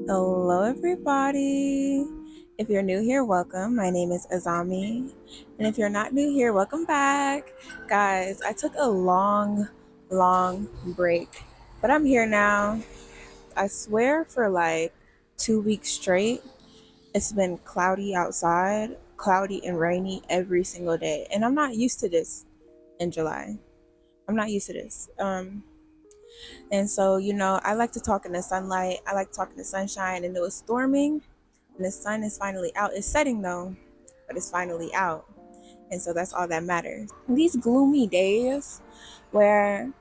Hello, everybody. If you're new here, welcome. My name is Azami. And if you're not new here, welcome back. Guys, I took a long break, but I'm here now. I swear for like 2 weeks straight, it's been cloudy outside, cloudy and rainy every single day. And I'm not used to this in July. I'm not used to this. And so, I like to talk in the sunlight. I like to talk in the sunshine, and it was storming. And the sun is finally out. It's setting though, but it's finally out. And so that's all that matters. These gloomy days where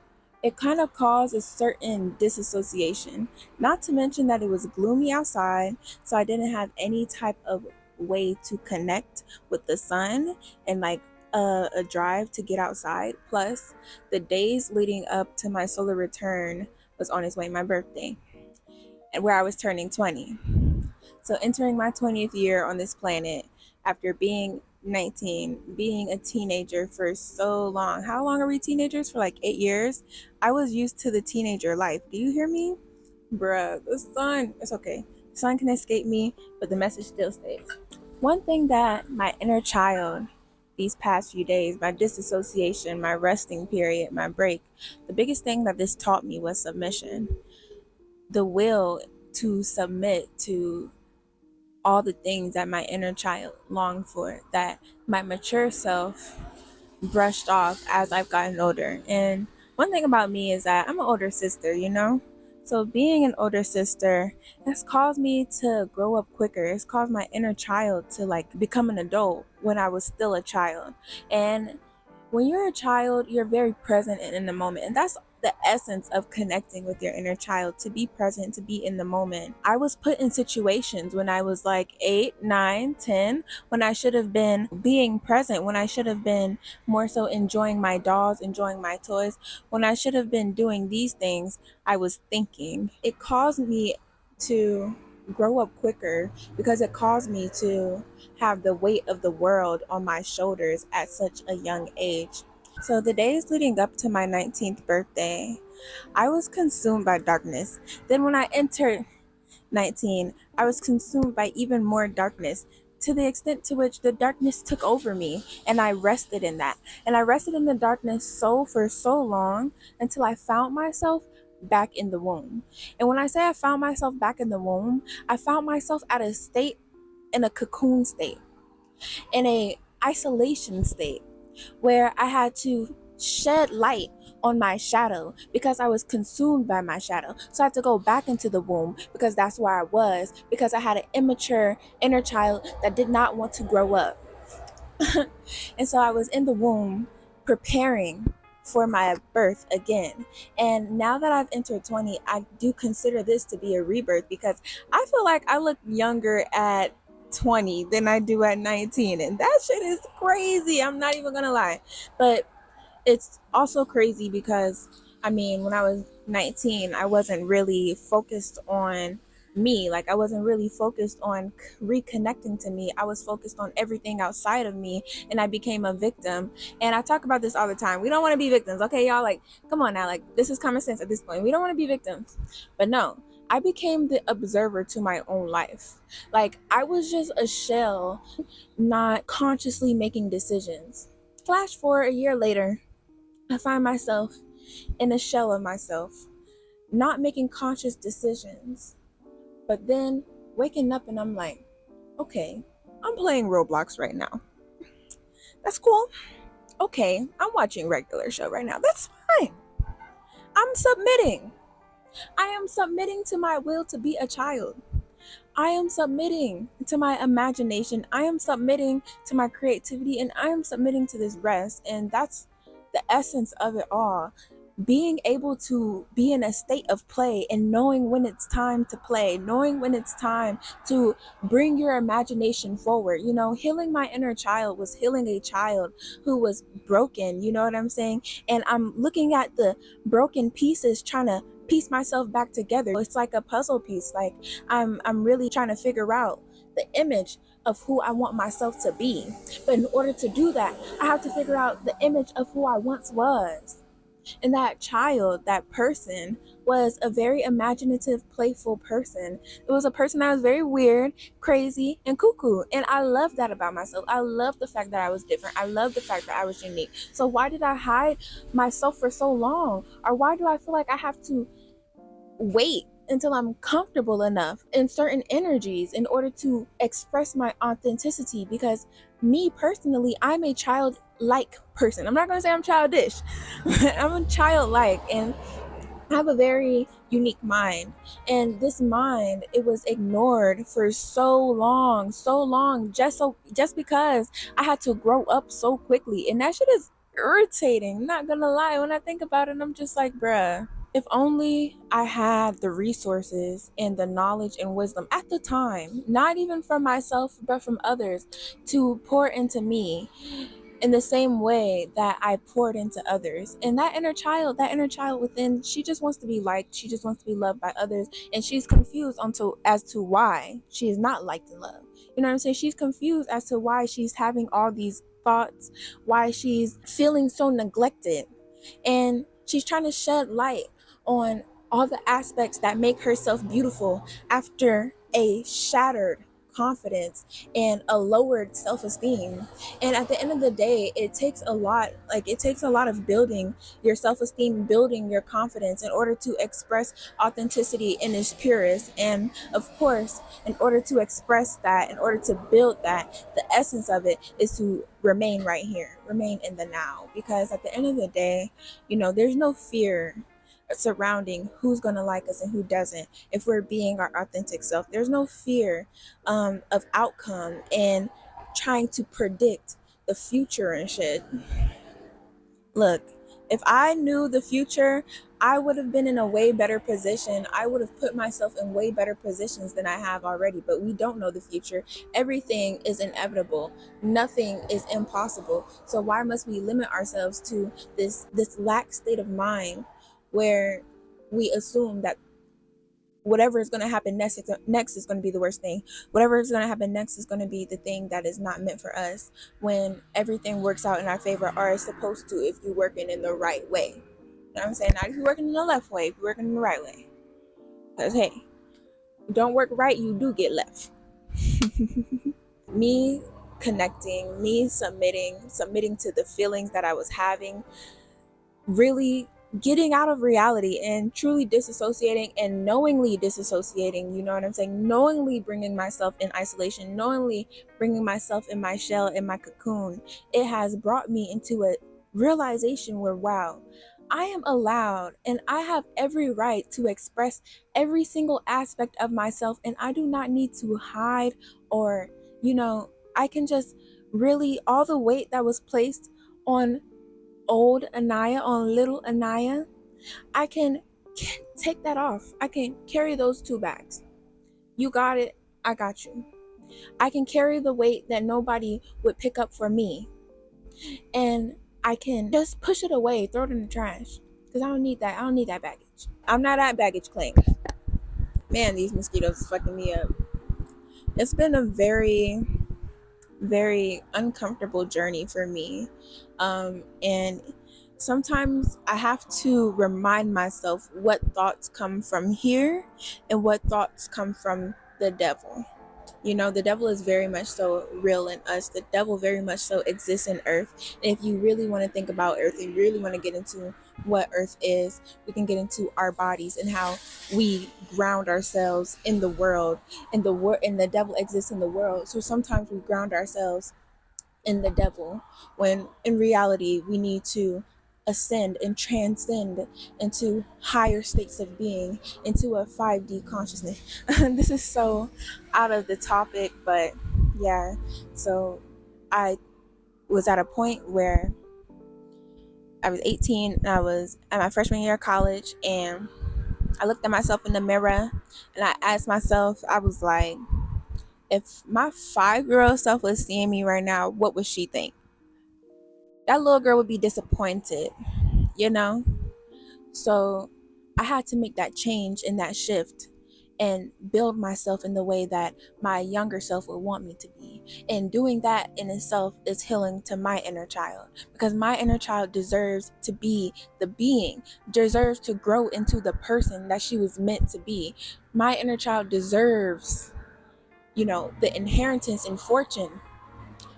it kind of caused a certain disassociation, not to mention that it was gloomy outside, so I didn't have any type of way to connect with the sun and like a drive to get outside. Plus, the days leading up to my solar return was on its way, my birthday, and where I was turning 20. So entering my 20th year on this planet after being 19, being a teenager for so long. How long are we teenagers? For like 8 years. I was used to the teenager life. Do you hear me? Bruh, the sun, it's okay. The sun can escape me, but the message still stays. One thing that my inner child these past few days, my disassociation, my resting period, my break, the biggest thing that this taught me was submission. The will to submit to all the things that my inner child longed for, that my mature self brushed off as I've gotten older. And one thing about me is that I'm an older sister. So being an older sister has caused me to grow up quicker. It's caused my inner child to like become an adult when I was still a child. And when you're a child, you're very present and in the moment. And that's the essence of connecting with your inner child, to be present, to be in the moment. I was put in situations when I was like 8, 9, 10, when I should have been being present, when I should have been more so enjoying my dolls, enjoying my toys, when I should have been doing these things. I was thinking. It caused me to grow up quicker because it caused me to have the weight of the world on my shoulders at such a young age. So the days leading up to my 19th birthday, I was consumed by darkness. Then when I entered 19, I was consumed by even more darkness, to the extent to which the darkness took over me, and I rested in that. And I rested in the darkness for so long until I found myself back in the womb. And when I say I found myself back in the womb, I found myself at a state, in a cocoon state, in a isolation state, where I had to shed light on my shadow because I was consumed by my shadow. So I had to go back into the womb because that's where I was, because I had an immature inner child that did not want to grow up. And so I was in the womb preparing for my birth again. And now that I've entered 20, I do consider this to be a rebirth because I feel like I look younger at 20 than I do at 19. And that shit is crazy. I'm not even gonna lie. But it's also crazy because, I mean, when I was 19, I wasn't really focused on me. Like, I wasn't really focused on reconnecting to me. I was focused on everything outside of me, and I became a victim. And I talk about this all the time. We don't want to be victims, okay, y'all? Like, come on now. Like, this is common sense at this point. We don't want to be victims. But no, I became the observer to my own life. Like, I was just a shell, not consciously making decisions. Flash forward a year later, I find myself in a shell of myself, not making conscious decisions. But then waking up and I'm like, okay, I'm playing Roblox right now. That's cool. Okay, I'm watching regular show right now. That's fine. I'm submitting. I am submitting to my will to be a child. I am submitting to my imagination. I am submitting to my creativity, and I am submitting to this rest. And that's the essence of it all. Being able to be in a state of play and knowing when it's time to play, knowing when it's time to bring your imagination forward. Healing my inner child was healing a child who was broken. You know what I'm saying? And I'm looking at the broken pieces, trying to piece myself back together. It's like a puzzle piece. Like, I'm really trying to figure out the image of who I want myself to be. But in order to do that, I have to figure out the image of who I once was. And that child, that person, was a very imaginative, playful person. It was a person that was very weird, crazy, and cuckoo. And I love that about myself. I love the fact that I was different. I love the fact that I was unique. So why did I hide myself for so long? Or why do I feel like I have to wait until I'm comfortable enough in certain energies in order to express my authenticity? Because me personally, I'm a childlike person. I'm not going to say I'm childish, but I'm a childlike, and I have a very unique mind. And this mind, it was ignored for so long, just because I had to grow up so quickly. And that shit is irritating. I'm not gonna lie. When I think about it, I'm just like, bruh. If only I had the resources and the knowledge and wisdom at the time, not even from myself, but from others, to pour into me in the same way that I poured into others. And that inner child within, she just wants to be liked. She just wants to be loved by others. And she's confused as to why she is not liked and loved. You know what I'm saying? She's confused as to why she's having all these thoughts, why she's feeling so neglected. And she's trying to shed light on all the aspects that make herself beautiful after a shattered confidence and a lowered self-esteem. And at the end of the day, it takes a lot of building your self-esteem, building your confidence in order to express authenticity in its purest. And of course, in order to express that, in order to build that, the essence of it is to remain right here, remain in the now. Because at the end of the day, there's no fear surrounding who's going to like us and who doesn't if we're being our authentic self. There's no fear of outcome and trying to predict the future and shit. Look, if I knew the future, I would have been in a way better position. I would have put myself in way better positions than I have already. But we don't know the future. Everything is inevitable. Nothing is impossible. So why must we limit ourselves to this lack state of mind where we assume that whatever is going to happen next is going to be the worst thing. Whatever is going to happen next is going to be the thing that is not meant for us, when everything works out in our favor, or is supposed to, if you're working in the right way. You know what I'm saying? Not if you're working in the left way, if you're working in the right way. Because hey, you don't work right, you do get left. Me connecting, me submitting to the feelings that I was having, really getting out of reality and truly disassociating and knowingly disassociating, you know what I'm saying? Knowingly bringing myself in isolation, knowingly bringing myself in my shell, in my cocoon. It has brought me into a realization where, wow, I am allowed and I have every right to express every single aspect of myself, and I do not need to hide or, I can just really, all the weight that was placed on old Anaya, on little Anaya, I can take that off. I can carry those two bags. You got it, I got you. I can carry the weight that nobody would pick up for me. And I can just push it away, throw it in the trash. Because I don't need that. I don't need that baggage. I'm not at baggage claim. Man, these mosquitoes is fucking me up. It's been a very, very uncomfortable journey for me. And sometimes I have to remind myself what thoughts come from here and what thoughts come from the devil. The devil is very much so real in us. The devil very much so exists in Earth. And if you really want to think about Earth and really want to get into what Earth is, we can get into our bodies and how we ground ourselves in the world. And the devil exists in the world. So sometimes we ground ourselves in the devil, when in reality we need to ascend and transcend into higher states of being, into a 5D consciousness. This is so out of the topic, but yeah. So I was at a point where I was 18 and I was at my freshman year of college, and I looked at myself in the mirror and I asked myself, I was like, if my 5-year-old self was seeing me right now, what would she think? That little girl would be disappointed, you know? So I had to make that change and that shift. and build myself in the way that my younger self would want me to be. And doing that in itself is healing to my inner child, because my inner child deserves to be the being, deserves to grow into the person that she was meant to be. My inner child deserves, the inheritance and fortune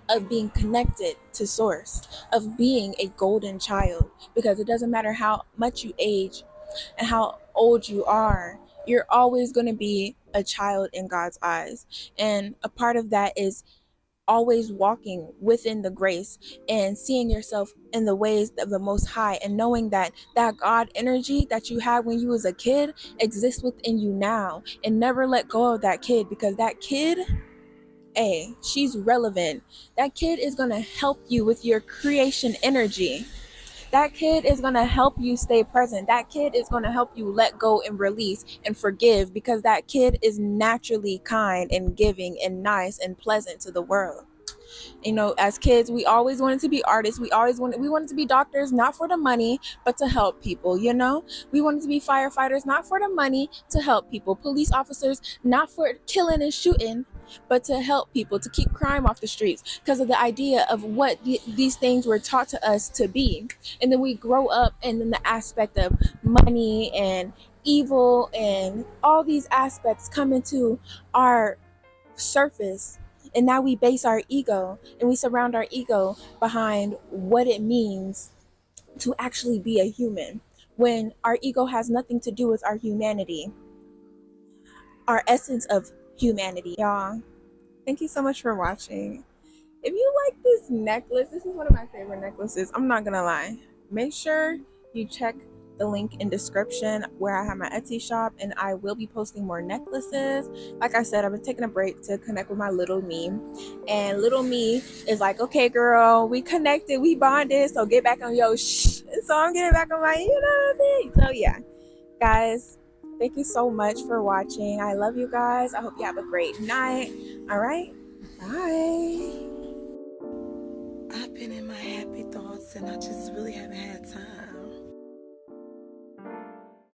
of being connected to source, of being a golden child, because it doesn't matter how much you age and how old you are, you're always going to be a child in God's eyes. And a part of that is always walking within the grace and seeing yourself in the ways of the Most High, and knowing that that God energy that you had when you was a kid exists within you now, and never let go of that kid, because that kid, hey, she's relevant. That kid is going to help you with your creation energy. That kid is going to help you stay present. That kid is going to help you let go and release and forgive, because that kid is naturally kind and giving and nice and pleasant to the world. As kids, we always wanted to be artists. We wanted to be doctors, not for the money, but to help people. We wanted to be firefighters, not for the money, to help people. Police officers, not for killing and shooting, but to help people, to keep crime off the streets, because of the idea of what these things were taught to us to be. And then we grow up, and then the aspect of money and evil and all these aspects come into our surface, and now we base our ego and we surround our ego behind what it means to actually be a human, when our ego has nothing to do with our humanity, our essence of humanity. Y'all, thank you so much for watching. If you like this necklace, this is one of my favorite necklaces. I'm not gonna lie. Make sure you check the link in description where I have my Etsy shop, and I will be posting more necklaces. Like I said, I've been taking a break to connect with my little me, and little me is like, okay, girl, we connected, we bonded, so get back on your shh. So I'm getting back on my, what I'm saying. So yeah, guys, thank you so much for watching. I love you guys. I hope you have a great night. All right, bye. I've been in my happy thoughts and I just really haven't had time.